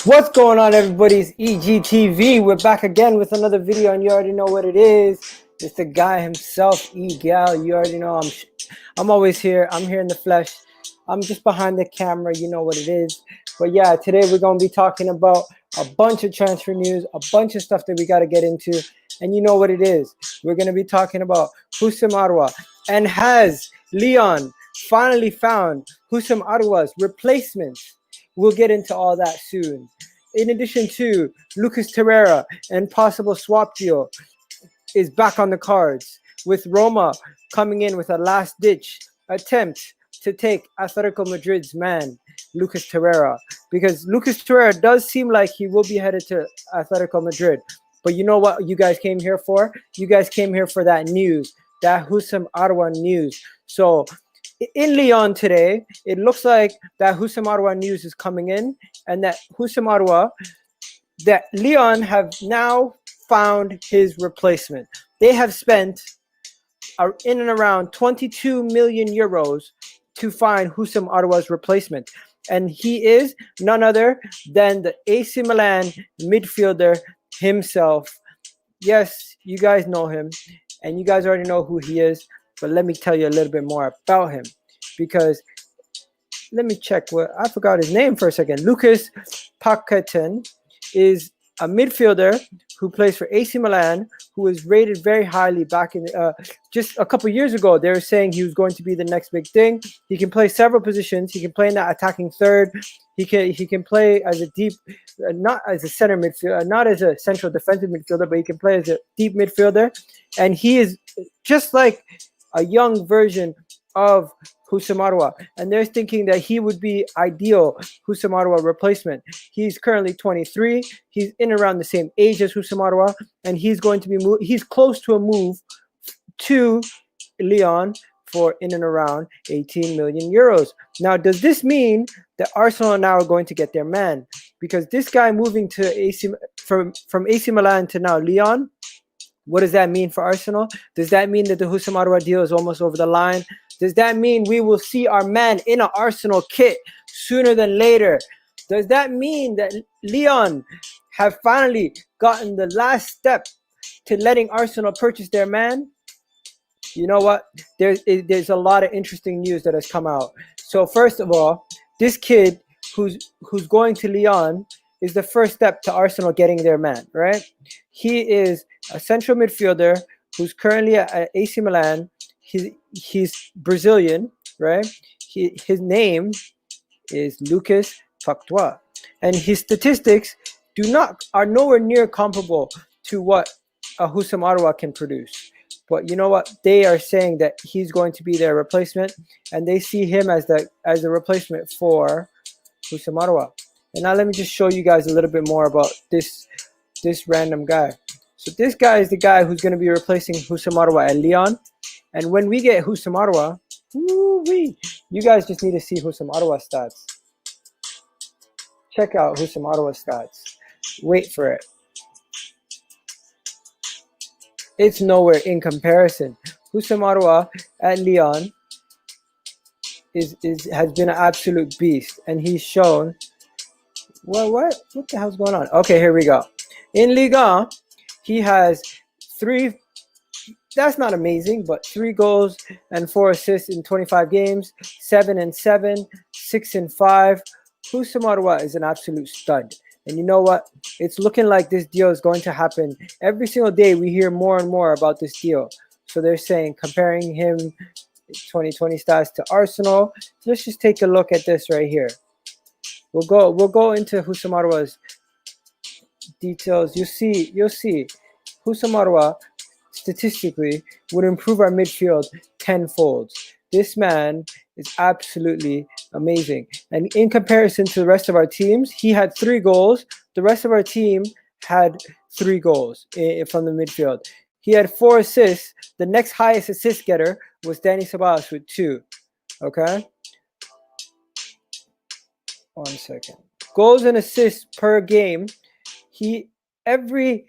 What's going on, everybody? It's EGTV. We're back again with another video, and you already know what it is. It's the guy himself, Egal. You already know I'm always here. I'm here in the flesh. I'm just behind the camera. You know what it is. But yeah, today we're going to be talking about a bunch of transfer news, a bunch of stuff that we got to get into. And you know what it is. We're going to be talking about Houssem Aouar. And has Lyon finally found Houssem Aouar's replacement? We'll get into all that soon. In addition to Lucas Torreira and possible swap deal is back on the cards, with Roma coming in with a last-ditch attempt to take Atletico Madrid's man, Lucas Torreira, because Lucas Torreira does seem like he will be headed to Atletico Madrid. But you know what you guys came here for? You guys came here for that news, that Houssem Aouar news. So in Lyon today, it looks like that Houssem Aouar news is coming in, and that Houssem Aouar, that Lyon have now found his replacement. They have spent in and around 22 million euros to find Houssem Aouar's replacement. And he is none other than the AC Milan midfielder himself. Yes, you guys know him, and you guys already know who he is. But let me tell you a little bit more about him, because let me check what I forgot his name for a second. Lucas Paquetá is a midfielder who plays for AC Milan, who was rated very highly back in just a couple years ago. They were saying he was going to be the next big thing. He can play several positions. He can play in that attacking third. He can play as a deep, not as a center midfielder, not as a central defensive midfielder, but he can play as a deep midfielder. And he is just like a young version of Houssem Aouar, and they're thinking that he would be ideal Houssem Aouar replacement. He's currently 23. He's in around the same age as Houssem Aouar, and he's going to be he's close to a move to Lyon for in and around 18 million euros. Now, does this mean that Arsenal now are going to get their man? Because this guy moving to from AC Milan to now Lyon, what does that mean for Arsenal? Does that mean that the Houssem Aouar deal is almost over the line? Does that mean we will see our man in an Arsenal kit sooner than later? Does that mean that Lyon have finally gotten the last step to letting Arsenal purchase their man? You know what? There's a lot of interesting news that has come out. So first of all, this kid who's going to Lyon is the first step to Arsenal getting their man, right? He is a central midfielder who's currently at AC Milan. He's Brazilian, right? His name is Lucas Paquetá, and his statistics are nowhere near comparable to what a Houssem Aouar can produce. But you know what? They are saying that he's going to be their replacement, and they see him as the replacement for Houssem Aouar. And now let me just show you guys a little bit more about this random guy. So this guy is the guy who's going to be replacing Houssem Aouar at Lyon. And when we get Houssem Aouar, you guys just need to see Houssem Aouar's stats. Check out Houssem Aouar's stats. Wait for it. It's nowhere in comparison. Houssem Aouar at Lyon has been an absolute beast, and he's shown. Well, what the hell's going on? Okay, here we go. In Liga, he has 3. That's not amazing, but 3 goals and 4 assists in 25 games, 7 and 7, 6 and 5. Houssem Aouar is an absolute stud. And you know what? It's looking like this deal is going to happen. Every single day we hear more and more about this deal. So they're saying, comparing him 2020 stats to Arsenal. So let's just take a look at this right here. We'll go into Houssem Aouar's details. You'll see Houssem Aouar statistically would improve our midfield tenfold. This man is absolutely amazing. And in comparison to the rest of our teams, he had 3 goals. The rest of our team had 3 goals from the midfield. He had 4 assists. The next highest assist getter was Danny Ceballos with 2. Okay? 1 second. Goals and assists per game. He every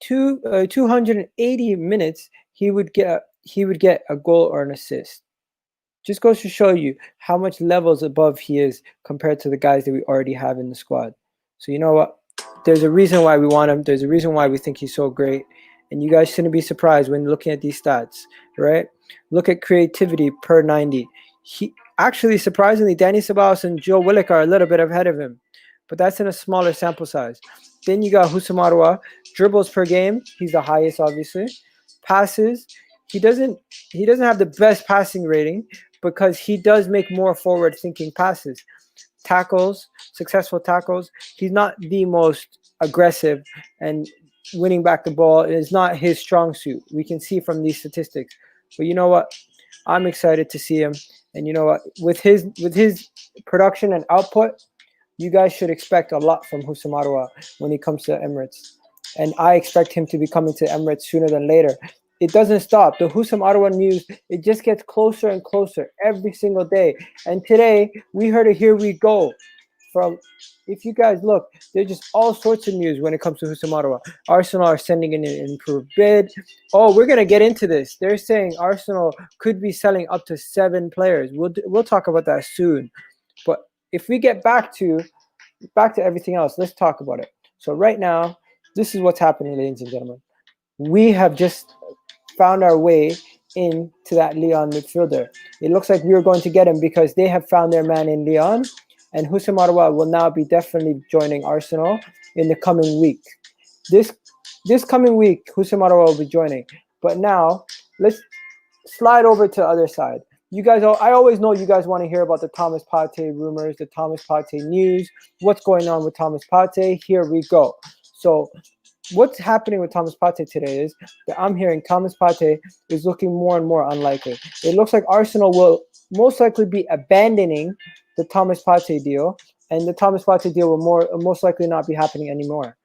280 minutes he would get a goal or an assist. Just goes to show you how much levels above he is compared to the guys that we already have in the squad. So you know what? There's a reason why we want him. There's a reason why we think he's so great. And you guys shouldn't be surprised when looking at these stats, right? Look at creativity per 90. He actually, surprisingly, Danny Ceballos and Joe Willock are a little bit ahead of him, but that's in a smaller sample size. Then you got Houssam Aouar, dribbles per game. He's the highest, obviously. Passes, he doesn't have the best passing rating because he does make more forward-thinking passes. Tackles, successful tackles, he's not the most aggressive, and winning back the ball is not his strong suit. We can see from these statistics. But you know what? I'm excited to see him. And you know what? With his production and output, you guys should expect a lot from Houssam Aouar when he comes to Emirates. And I expect him to be coming to Emirates sooner than later. It doesn't stop. The Houssam Aouar news, it just gets closer and closer every single day. And today, we heard a "Here we go" from, if you guys look, there's just all sorts of news when it comes to Houssam Aouar. Arsenal are sending in an improved bid. Oh, we're going to get into this. They're saying Arsenal could be selling up to 7 players. We'll talk about that soon. But if we get back to everything else, let's talk about it. So right now, this is what's happening, ladies and gentlemen. We have just found our way into that Lyon midfielder. It looks like we are going to get him because they have found their man in Lyon, and Houssam Aouar will now be definitely joining Arsenal in the coming week. This coming week, Houssam Aouar will be joining. But now, let's slide over to the other side. You guys, I always know you guys want to hear about the Thomas Partey rumors, the Thomas Partey news, what's going on with Thomas Partey. Here we go. So what's happening with Thomas Partey today is that I'm hearing Thomas Partey is looking more and more unlikely. It looks like Arsenal will most likely be abandoning the Thomas Partey deal, and the Thomas Partey deal will most likely not be happening anymore.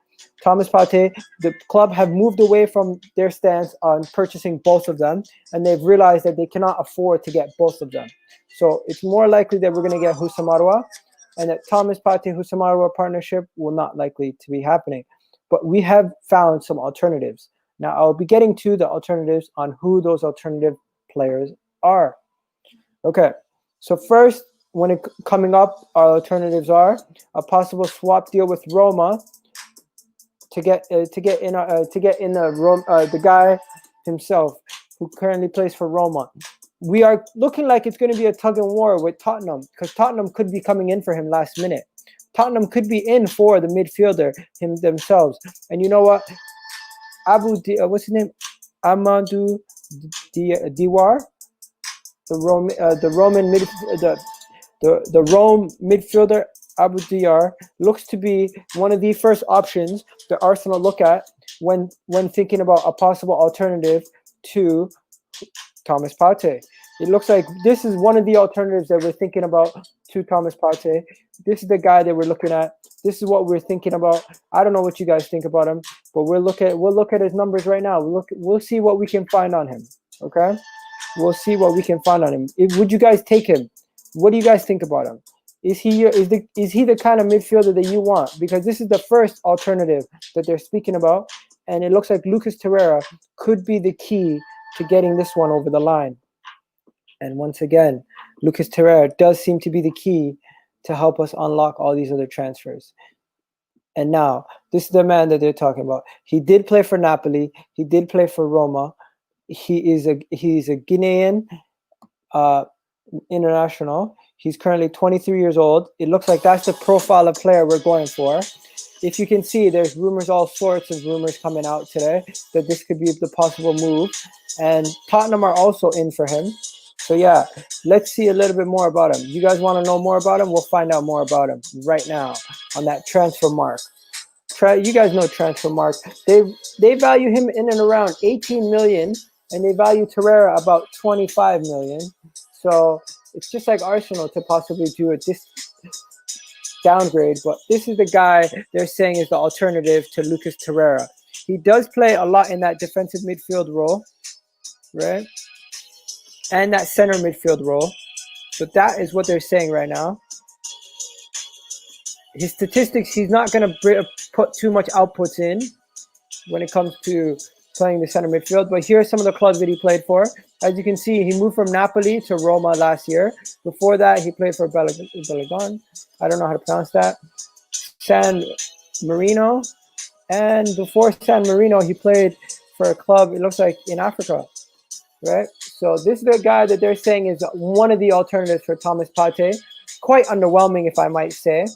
Thomas Partey, the club have moved away from their stance on purchasing both of them, and they've realized that they cannot afford to get both of them. So it's more likely that we're going to get Houssam Aouar, and that Thomas Partey-Houssam Aouar partnership will not likely to be happening. But we have found some alternatives. Now, I'll be getting to the alternatives on who those alternative players are. Okay, so first, coming up, our alternatives are a possible swap deal with Roma to get in the guy himself who currently plays for Roma. We are looking like it's going to be a tug and war with Tottenham, because Tottenham could be coming in for him last minute. Tottenham could be in for the midfielder themselves. And you know what? What's his name? Amadou Diawara, the Rome midfielder. Abu Diawara looks to be one of the first options that Arsenal look at when thinking about a possible alternative to Thomas Partey. It looks like this is one of the alternatives that we're thinking about to Thomas Partey. This is the guy that we're looking at. This is what we're thinking about. I don't know what you guys think about him, but we'll look at his numbers right now. We'll see what we can find on him. Okay, we'll see what we can find on him. Would you guys take him? What do you guys think about him? Is he the kind of midfielder that you want? Because this is the first alternative that they're speaking about, and it looks like Lucas Torreira could be the key to getting this one over the line. And once again, Lucas Torreira does seem to be the key to help us unlock all these other transfers. And now, this is the man that they're talking about. He did play for Napoli. He did play for Roma. He's a Guinean international. He's currently 23 years old. It looks like that's the profile of player we're going for. If you can see, there's all sorts of rumors coming out today that this could be the possible move. And Tottenham are also in for him. So yeah, let's see a little bit more about him. You guys want to know more about him? We'll find out more about him right now on that transfer mark. You guys know transfer mark. They value him in and around 18 million, and they value Torreira about 25 million. So it's just like Arsenal to possibly do this downgrade, but this is the guy they're saying is the alternative to Lucas Torreira. He does play a lot in that defensive midfield role, right? And that center midfield role. So that is what they're saying right now. His statistics, he's not going to put too much outputs in when it comes to playing the center midfield. But here are some of the clubs that he played for. As you can see, he moved from Napoli to Roma last year. Before that, he played for Belagon. I don't know how to pronounce that. San Marino. And before San Marino, he played for a club, it looks like, in Africa, right? So this is the guy that they're saying is one of the alternatives for Thomas Partey. Quite underwhelming, if I might say.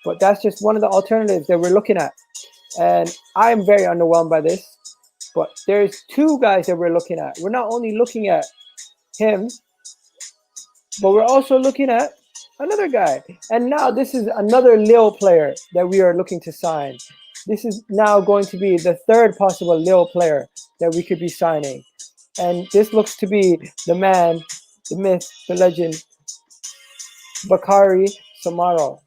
But that's just one of the alternatives that we're looking at. And I'm very underwhelmed by this. But there's two guys that we're looking at. We're not only looking at him, but we're also looking at another guy. And now this is another Lille player that we are looking to sign. This is now going to be the third possible Lille player that we could be signing. And this looks to be the man, the myth, the legend, Bakary Samaro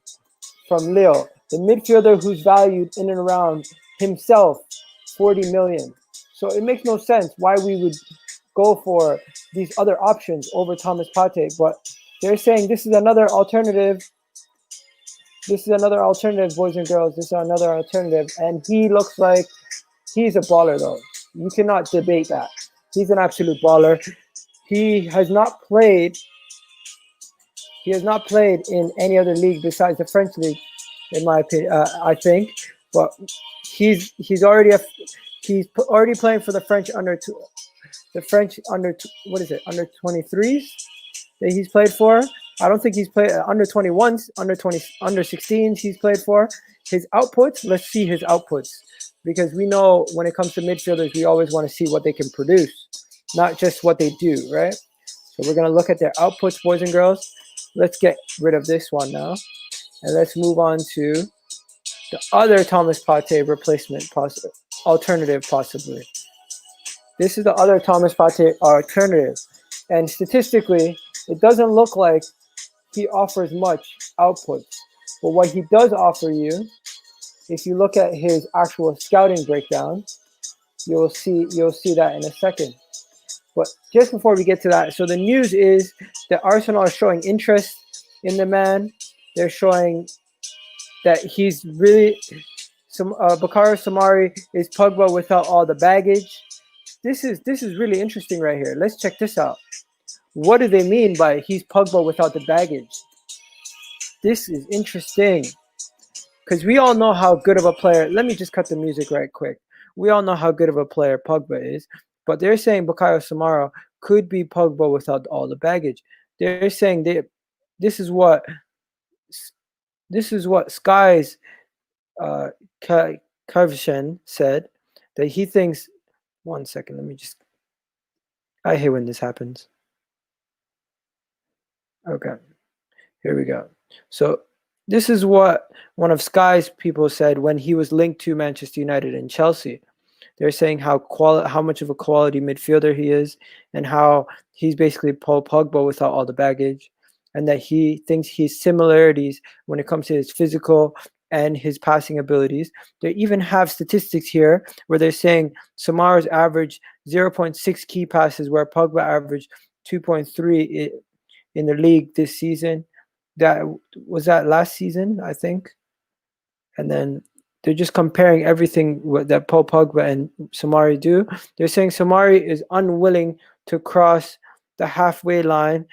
from Lille, the midfielder who's valued in and around himself 40 million. So it makes no sense why we would go for these other options over Thomas Partey, but they're saying this is another alternative. This is another alternative, boys and girls. This is another alternative, and he looks like he's a baller, though. You cannot debate that. He's an absolute baller. He has not played. He has not played in any other league besides the French league, in my opinion. I think, but he's already playing for the French under 23s that he's played for. I don't think he's played under 21s, under 16s he's played for. His outputs, let's see his outputs, because we know when it comes to midfielders, we always want to see what they can produce, not just what they do, right? So we're going to look at their outputs, boys and girls. Let's get rid of this one now, and let's move on to the other Thomas Partey replacement alternative, possibly. This is the other Thomas Partey alternative, and statistically, it doesn't look like he offers much output. But what he does offer you, if you look at his actual scouting breakdown, you'll see that in a second. But just before we get to that, so the news is that Arsenal are showing interest in the man. They're showing that he's really Bakary Samari is Pogba without all the baggage. This is really interesting right here. Let's check this out. What do they mean by he's Pogba without the baggage? This is interesting, because we all know how good of a player. Let me just cut the music right quick. We all know how good of a player Pogba is, but they're saying Bukayo Samara could be Pogba without all the baggage. They're saying this is what Sky's Kavshan said, that he thinks. One second, let me just. I hate when this happens. Okay, here we go. So this is what one of Sky's people said when he was linked to Manchester United and Chelsea. They're saying how much of a quality midfielder he is, and how he's basically Paul Pogba without all the baggage, and that he thinks he's similarities when it comes to his physical and his passing abilities. They even have statistics here where they're saying Samara's averaged 0.6 key passes, where Pogba averaged 2.3 in the league this season. That was that last season, I think. And then they're just comparing everything that Paul Pogba and Samari do. They're saying Samari is unwilling to cross the halfway line.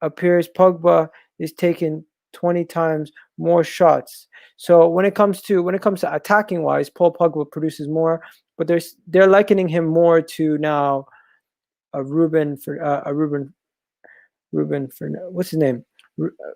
Appears Pogba is taking 20 times more shots. So when it comes to attacking wise, Paul Pogba produces more, but they're likening him more to now Ruben what's his name?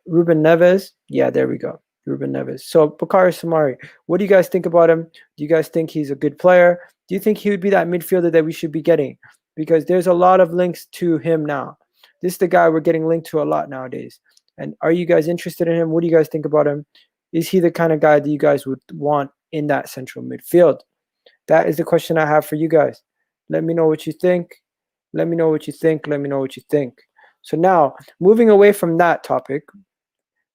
Ruben Neves. Yeah, there we go. Ruben Neves. So Bakary Samari, what do you guys think about him? Do you guys think he's a good player? Do you think he would be that midfielder that we should be getting? Because there's a lot of links to him now. This is the guy we're getting linked to a lot nowadays. And are you guys interested in him? What do you guys think about him? Is he the kind of guy that you guys would want in that central midfield? That is the question I have for you guys. Let me know what you think. Let me know what you think. Let me know what you think. So now, moving away from that topic,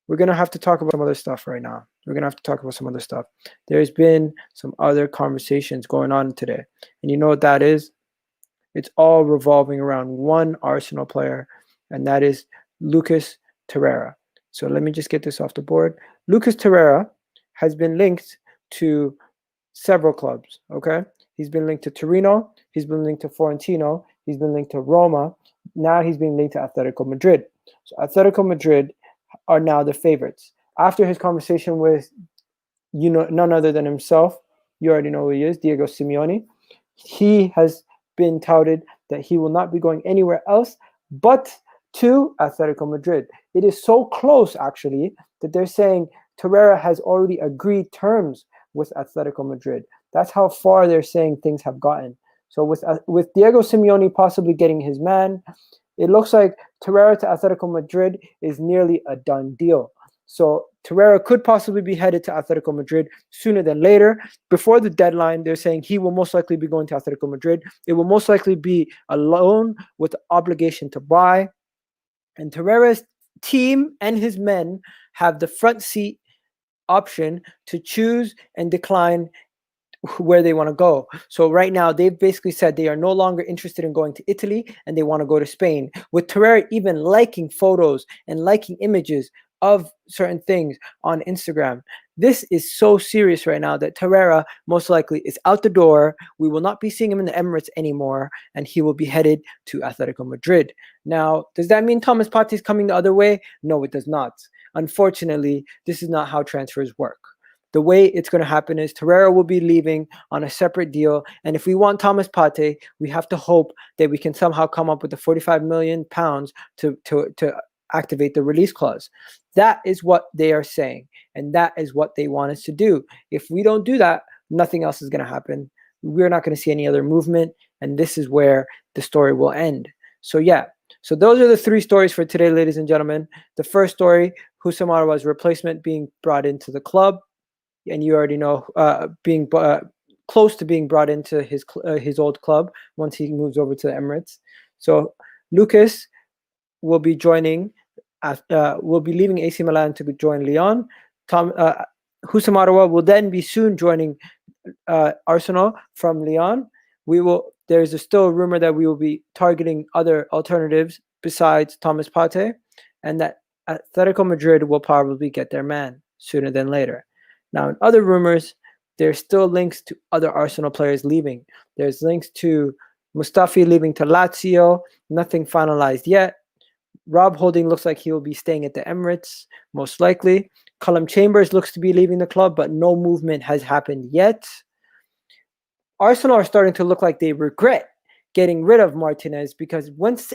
we're going to have to talk about some other stuff right now. We're going to have to talk about some other stuff. There's been some other conversations going on today. And you know what that is? It's all revolving around one Arsenal player, and that is Lucas Torreira. So let me just get this off the board. Lucas Torreira has been linked to several clubs, okay? He's been linked to Torino. He's been linked to Florentino. He's been linked to Roma. Now he's being linked to Atletico Madrid. So Atletico Madrid are now the favorites. After his conversation with, none other than himself, you already know who he is, Diego Simeone, he has been touted that he will not be going anywhere else but to Atletico Madrid. It is so close, actually, that they're saying Torreira has already agreed terms with Atletico Madrid. That's how far they're saying things have gotten. So with Diego Simeone possibly getting his man, it looks like Torreira to Atletico Madrid is nearly a done deal. So Torreira could possibly be headed to Atletico Madrid sooner than later. Before the deadline, they're saying he will most likely be going to Atletico Madrid. It will most likely be a loan with the obligation to buy. And Torreira's team and his men have the front seat option to choose and decline where they want to go. So right now, they've basically said they are no longer interested in going to Italy and they want to go to Spain. With Torreira even liking photos and liking images of certain things on Instagram. This is so serious right now that Torreira most likely is out the door. We will not be seeing him in the Emirates anymore, and he will be headed to Atletico Madrid. Now, does that mean Thomas Partey is coming the other way? No, it does not. Unfortunately, this is not how transfers work. The way it's going to happen is Torreira will be leaving on a separate deal. And if we want Thomas Partey, we have to hope that we can somehow come up with the £45 million to activate the release clause. That is what they are saying. And that is what they want us to do. If we don't do that, nothing else is going to happen. We're not going to see any other movement. And this is where the story will end. So yeah. So those are the three stories for today, ladies and gentlemen. The first story, Houssam Aouar's replacement being brought into the club. And you already know, being close to being brought into his old club once he moves over to the Emirates. So Lucas will be joining. Will be leaving AC Milan to join Lyon. Houssam Aouar will then be soon joining Arsenal from Lyon. There's still a rumor that we will be targeting other alternatives besides Thomas Partey, and that Atletico Madrid will probably get their man sooner than later. Now, in other rumors, there's still links to other Arsenal players leaving. There's links to Mustafi leaving to Lazio. Nothing finalized yet. Rob Holding looks like he will be staying at the Emirates, most likely. Callum Chambers looks to be leaving the club, but no movement has happened yet. Arsenal are starting to look like they regret getting rid of Martinez, because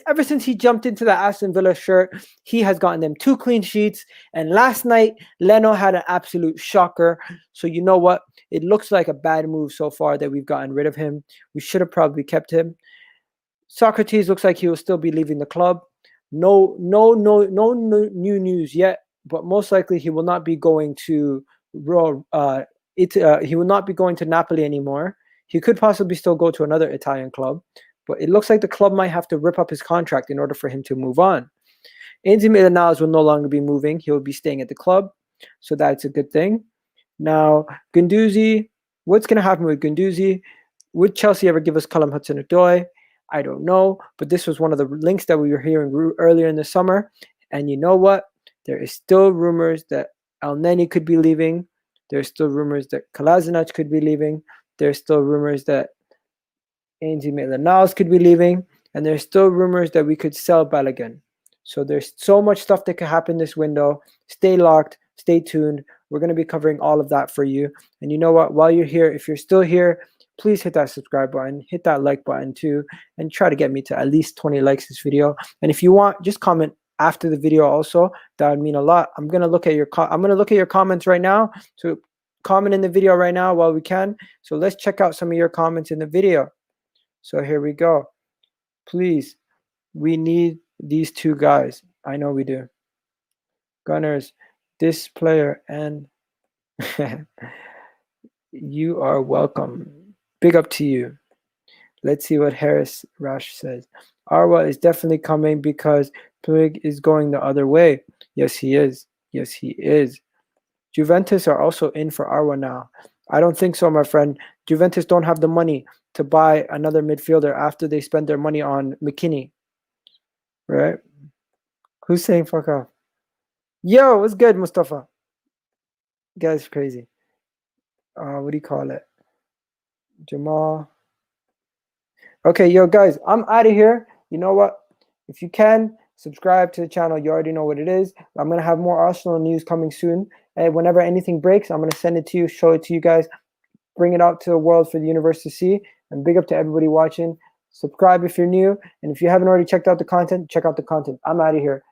ever since he jumped into the Aston Villa shirt, he has gotten them 2 clean sheets. And last night, Leno had an absolute shocker. So you know what? It looks like a bad move so far that we've gotten rid of him. We should have probably kept him. Socrates looks like he will still be leaving the club. No new news yet, but most likely he will not be going to he will not be going to Napoli anymore. He could possibly still go to another Italian club, but it looks like the club might have to rip up his contract in order for him to move on. Ainsley Maitland-Niles will no longer be moving. He will be staying at the club, so that's a good thing. Now, Guendouzi, what's going to happen with Guendouzi? Would Chelsea ever give us Callum Hudson-Odoi? I don't know, but this was one of the links that we were hearing earlier in the summer. And you know what? There is still rumors that El Neni could be leaving. There's still rumors that Kolasinac could be leaving. There's still rumors that Ainsley Maitland-Niles could be leaving. And there's still rumors that we could sell Balogun. So there's so much stuff that could happen this window. Stay locked. Stay tuned. We're going to be covering all of that for you. And you know what? While you're here, if you're still here, please hit that subscribe button, hit that like button too, and try to get me to at least 20 likes this video. And if you want, just comment after the video also. That would mean a lot. I'm going to look at your comments right now. So comment in the video right now while we can. So let's check out some of your comments in the video. So here we go. Please, we need these 2 guys. I know we do. Gunners, this player, and you are welcome. Big up to you. Let's see what Harris Rash says. Aouar is definitely coming because Plig is going the other way. Yes, he is. Yes, he is. Juventus are also in for Aouar now. I don't think so, my friend. Juventus don't have the money to buy another midfielder after they spend their money on McKinney. Right? Who's saying fuck off? Yo, what's good, Mustafa? You guys are crazy. What do you call it? Jamal. Okay, yo, guys, I'm out of here. You know what? If you can, subscribe to the channel. You already know what it is. I'm going to have more Arsenal news coming soon. And whenever anything breaks, I'm going to send it to you, show it to you guys, bring it out to the world for the universe to see. And big up to everybody watching. Subscribe if you're new. And if you haven't already checked out the content, check out the content. I'm out of here.